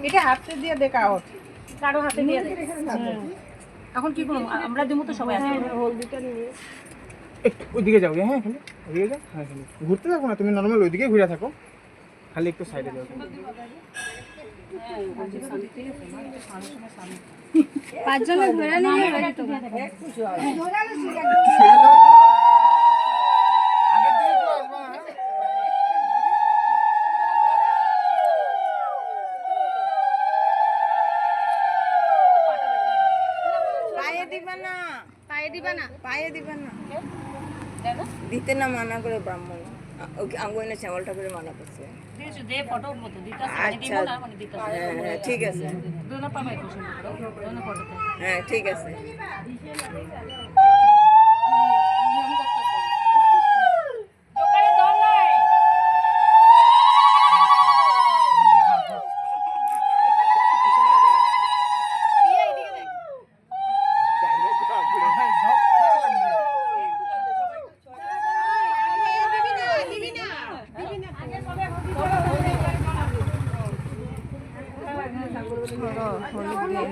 এটা হাতে দিয়ে দে কাগজ, কারো হাতে দিয়ে দে। এখন কি করব আমরা দেবো তো সবাই আছে। হলদিটা নিয়ে ওইদিকে যাও, হ্যাঁ এখানে ওইদিকে যাও, হ্যাঁ এখানে ঘুরতে থাকো না তুমি, নর্মাল ওইদিকে ঘুরে থাকো, খালি একটু সাইডে যাও। 5 জনের ধরে নিয়ে বাড়ি তো আগে থেকে তো আসবা না। পায়ে দিবা না, পায়ে দিবা না। পায়ে দিবা না, দিতে না মানা করে ব্রাহ্মণ, ওকে আঙ্গুইনা চাওয়ালটা করে মানা করছে। দিছো দে ফটো উঠবো তো দিতা দিব আচ্ছা না মানে দিতা। হ্যাঁ হ্যাঁ ঠিক আছে, দুনা পামাই পছন্দ করো দুনা ফটো। হ্যাঁ ঠিক আছে। দোকানে দম নাই। দিয়ে এদিকে দেখ। দিবি না হলুদ দিয়ে